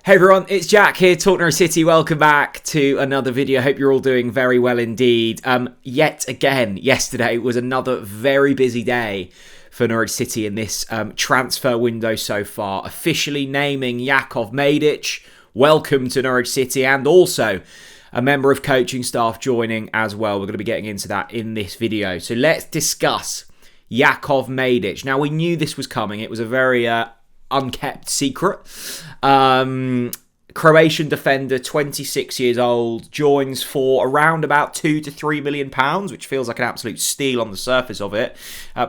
Hey everyone, it's Jack here, TalkNorwichCity. Welcome back to another video. Hope you're all doing very well indeed. Yet again, yesterday was another very busy day for Norwich City in this transfer window so far. Officially naming Yakov Medic, welcome to Norwich City, and also a member of coaching staff joining as well. We're going to be getting into that in this video. So let's discuss Jakov Medic. Now, we knew this was coming. It was a very unkept secret. Croatian defender, 26 years old, joins for around about £2 to £3 million, which feels like an absolute steal on the surface of it.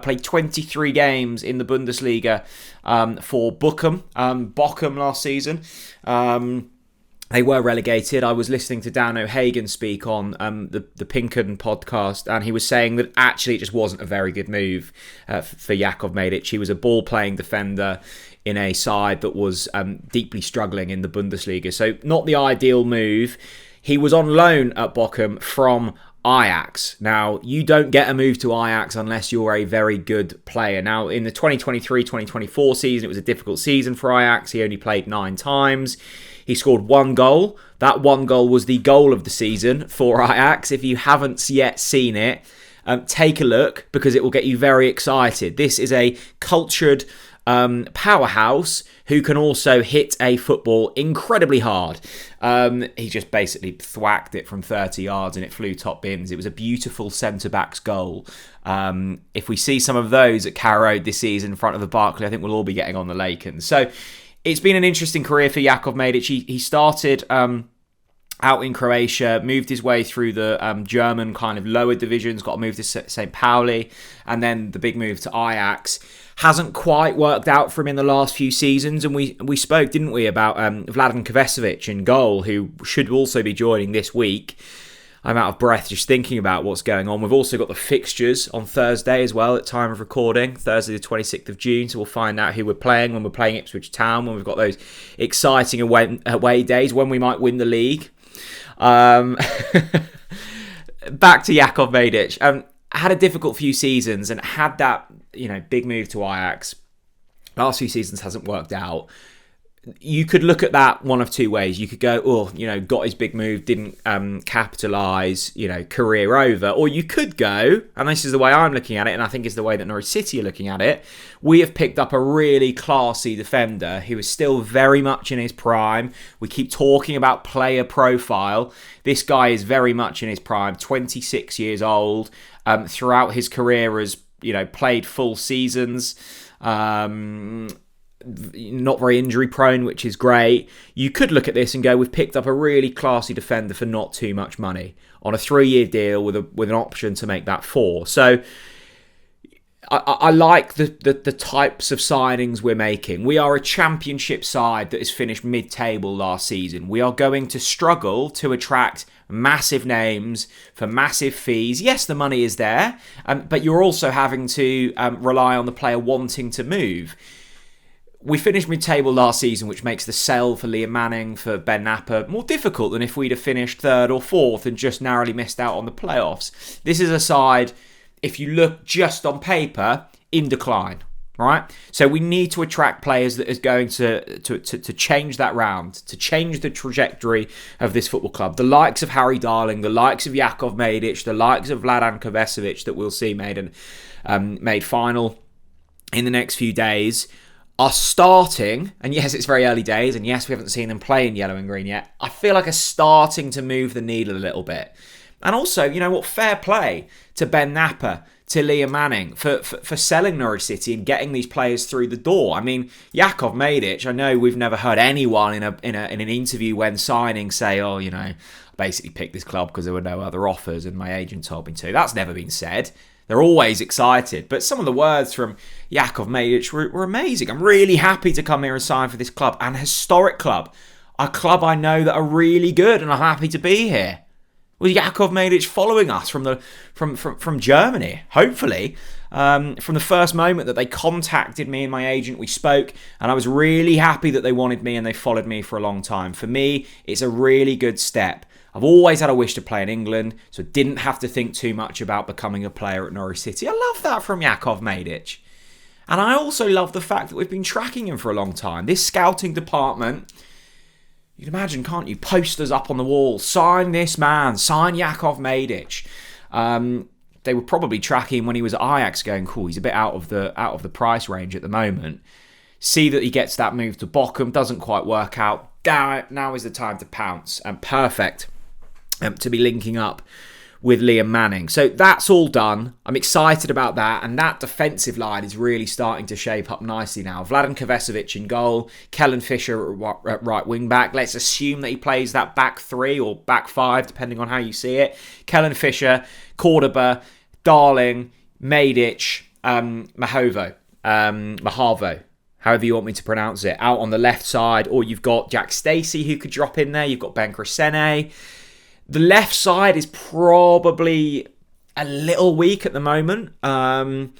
Played 23 games in the Bundesliga for Bochum last season. They were relegated. I was listening to Dan O'Hagan speak on the Pinken podcast, and he was saying that actually it just wasn't a very good move for Jakov Medic. He was a ball-playing defender in a side that was deeply struggling in the Bundesliga. So not the ideal move. He was on loan at Bochum from Ajax. Now, you don't get a move to Ajax unless you're a very good player. Now, in the 2023-2024 season, it was a difficult season for Ajax. He only played 9 times. He scored 1 goal. That 1 goal was the goal of the season for Ajax. If you haven't yet seen it, take a look because it will get you very excited. This is a cultured powerhouse who can also hit a football incredibly hard. He just basically thwacked it from 30 yards and it flew top bins. It was a beautiful centre-back's goal. If we see some of those at Carrow Road this season in front of the Barclay, I think we'll all be getting on the Lakens. So it's been an interesting career for Jakov Medic. He started out in Croatia, moved his way through the German kind of lower divisions, got a move to St. Pauli, and then the big move to Ajax. Hasn't quite worked out for him in the last few seasons, and we spoke, didn't we, about Vladan Kovacevic in goal, who should also be joining this week. I'm out of breath just thinking about what's going on. We've also got the fixtures on Thursday as well at time of recording, Thursday the 26th of June, so we'll find out who we're playing when we're playing Ipswich Town, when we've got those exciting away days, when we might win the league. Back to Jakov Medic. Had a difficult few seasons and had that, big move to Ajax. Last few seasons hasn't worked out. You could look at that one of two ways. You could go, got his big move, didn't capitalise, career over. Or you could go, and this is the way I'm looking at it, and I think it's the way that Norwich City are looking at it. We have picked up a really classy defender who is still very much in his prime. We keep talking about player profile. This guy is very much in his prime, 26 years old. Throughout his career has, played full seasons. Not very injury prone, which is great. You could look at this and go, we've picked up a really classy defender for not too much money on a 3-year deal with an option to make that 4. So I like the types of signings we're making. We are a championship side that has finished mid-table last season. We are going to struggle to attract massive names for massive fees. Yes, the money is there, but you're also having to rely on the player wanting to move. We finished mid-table last season, which makes the sell for Liam Manning, for Ben Napper, more difficult than if we'd have finished 3rd or 4th and just narrowly missed out on the playoffs. This is a side, if you look just on paper, in decline, right? So we need to attract players that is going to change that round, to change the trajectory of this football club. The likes of Harry Darling, the likes of Jakov Medic, the likes of Vladan Kovacevic that we'll see made final in the next few days are starting, and yes, it's very early days, and yes, we haven't seen them play in yellow and green yet. I feel like are starting to move the needle a little bit. And also, fair play to Ben Napper, to Liam Manning for selling Norwich City and getting these players through the door. I mean, Jakov Medic, I know we've never heard anyone in an interview when signing say, I basically picked this club because there were no other offers and my agent told me to. That's never been said. They're always excited. But some of the words from Jakov Medic were amazing. I'm really happy to come here and sign for this club. An historic club. A club I know that are really good and I'm happy to be here. With Jakov Medic following us from Germany, hopefully. From the first moment that they contacted me and my agent, we spoke. And I was really happy that they wanted me and they followed me for a long time. For me, it's a really good step. I've always had a wish to play in England, so didn't have to think too much about becoming a player at Norwich City. I love that from Jakov Medic. And I also love the fact that we've been tracking him for a long time. This scouting department You can imagine, can't you? Posters up on the wall. Sign this man. Sign Jakov Medic. They were probably tracking when he was at Ajax going, cool, he's a bit out of the price range at the moment. See that he gets that move to Bochum. Doesn't quite work out. Now is the time to pounce. And perfect to be linking up with Liam Manning. So that's all done. I'm excited about that. And that defensive line is really starting to shape up nicely now. Vladan Kovacevic in goal. Kellen Fisher at right wing back. Let's assume that he plays that back three or back five, depending on how you see it. Kellen Fisher, Cordoba, Darling, Medic, Mahavo, however you want me to pronounce it, out on the left side. Or you've got Jack Stacey who could drop in there. You've got Ben Crescene. The left side is probably a little weak at the moment. But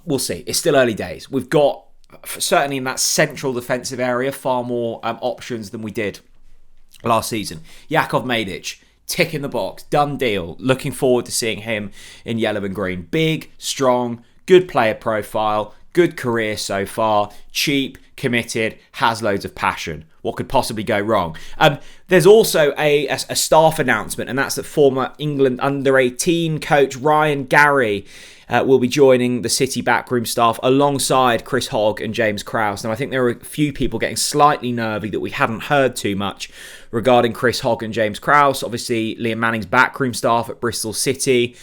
we'll see. It's still early days. We've got, certainly in that central defensive area, far more options than we did last season. Yakov Medic, tick in the box, done deal. Looking forward to seeing him in yellow and green. Big, strong, good player profile, good career so far, cheap, committed, has loads of passion. What could possibly go wrong? There's also a staff announcement, and that's that former England under-18 coach Ryan Garry will be joining the City backroom staff alongside Chris Hogg and James Krause. Now, I think there were a few people getting slightly nervy that we hadn't heard too much regarding Chris Hogg and James Krause. Obviously, Liam Manning's backroom staff at Bristol City.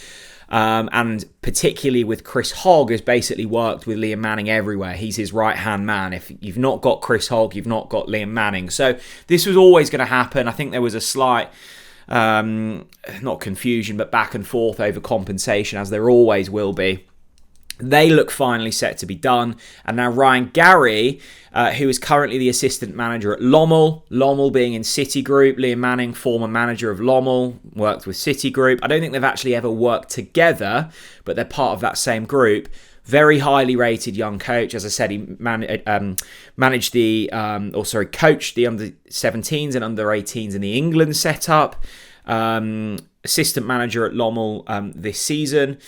And particularly with Chris Hogg, has basically worked with Liam Manning everywhere. He's his right-hand man. If you've not got Chris Hogg, you've not got Liam Manning. So this was always going to happen. I think there was a slight, not confusion, but back and forth over compensation, as there always will be. They look finally set to be done. And now Ryan Garry, who is currently the assistant manager at Lommel being in City Group. Liam Manning, former manager of Lommel, worked with City Group. I don't think they've actually ever worked together, but they're part of that same group. Very highly rated young coach. As I said, he coached the under-17s and under-18s in the England setup. Assistant manager at Lommel this season.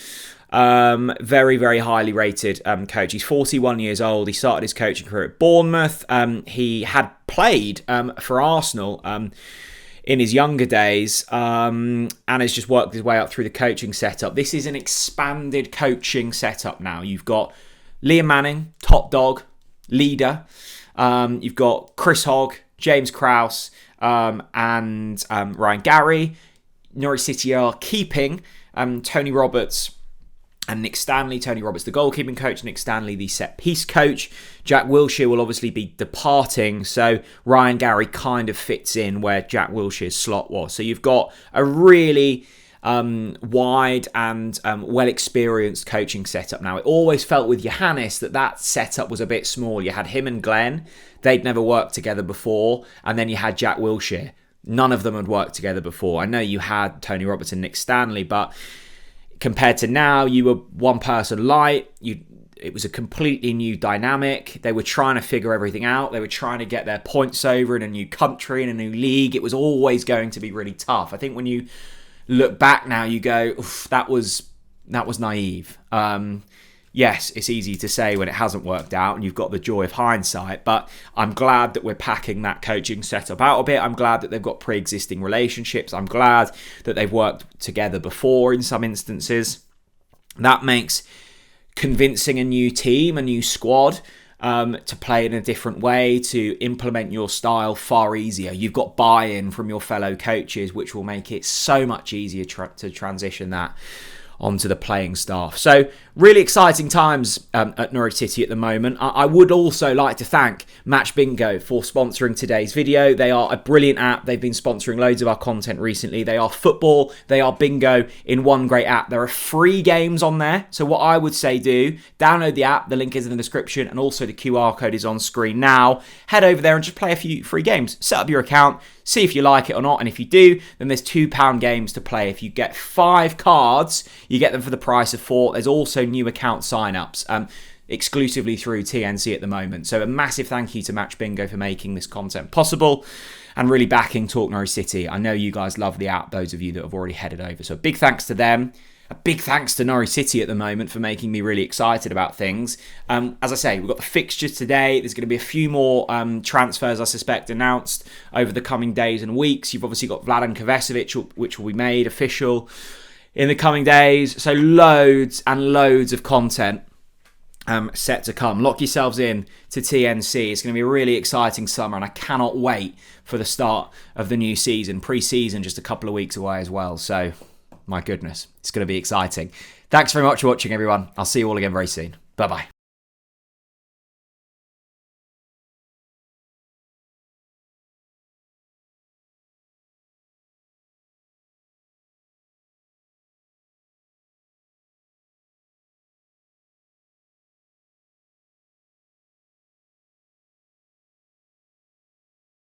Very, very highly rated coach. He's 41 years old. He started his coaching career at Bournemouth. He had played for Arsenal in his younger days and has just worked his way up through the coaching setup. This is an expanded coaching setup now. You've got Liam Manning, top dog, leader. You've got Chris Hogg, James Krause, and Ryan Garry. Norwich City are keeping Tony Roberts and Nick Stanley. Tony Roberts, the goalkeeping coach, Nick Stanley, the set-piece coach. Jack Wilshere will obviously be departing, so Ryan Garry kind of fits in where Jack Wilshere's slot was. So you've got a really wide and well-experienced coaching setup now. It always felt with Johannes that setup was a bit small. You had him and Glenn. They'd never worked together before. And then you had Jack Wilshere. None of them had worked together before. I know you had Tony Roberts and Nick Stanley, but compared to now, you were one person light. It was a completely new dynamic. They were trying to figure everything out. They were trying to get their points over in a new country, in a new league. It was always going to be really tough. I think when you look back now, you go, oof, that was naive. Yes, it's easy to say when it hasn't worked out and you've got the joy of hindsight, but I'm glad that we're packing that coaching setup out a bit. I'm glad that they've got pre-existing relationships. I'm glad that they've worked together before in some instances. That makes convincing a new team, a new squad, to play in a different way, to implement your style far easier. You've got buy-in from your fellow coaches, which will make it so much easier to transition that onto the playing staff. So really exciting times at Norwich City at the moment. I would also like to thank Match Bingo for sponsoring today's video. They are a brilliant app. They've been sponsoring loads of our content recently. They are football, they are bingo in one great app. There are free games on there. So what I would say download the app. The link is in the description and also the QR code is on screen now. Head over there and just play a few free games. Set up your account. See if you like it or not, and if you do, then there's £2 games to play. If you get 5 cards, you get them for the price of 4. There's also new account sign-ups exclusively through TNC at the moment. So a massive thank you to Match Bingo for making this content possible and really backing Talk Norwich City. I know you guys love the app, those of you that have already headed over. So big thanks to them. A big thanks to Norwich City at the moment for making me really excited about things. As I say, we've got the fixtures today. There's going to be a few more transfers, I suspect, announced over the coming days and weeks. You've obviously got Vladan Kovacevic, which will be made official in the coming days. So loads and loads of content set to come. Lock yourselves in to TNC. It's going to be a really exciting summer, and I cannot wait for the start of the new season. Pre-season just a couple of weeks away as well. So, my goodness, it's going to be exciting. Thanks very much for watching, everyone. I'll see you all again very soon. Bye-bye.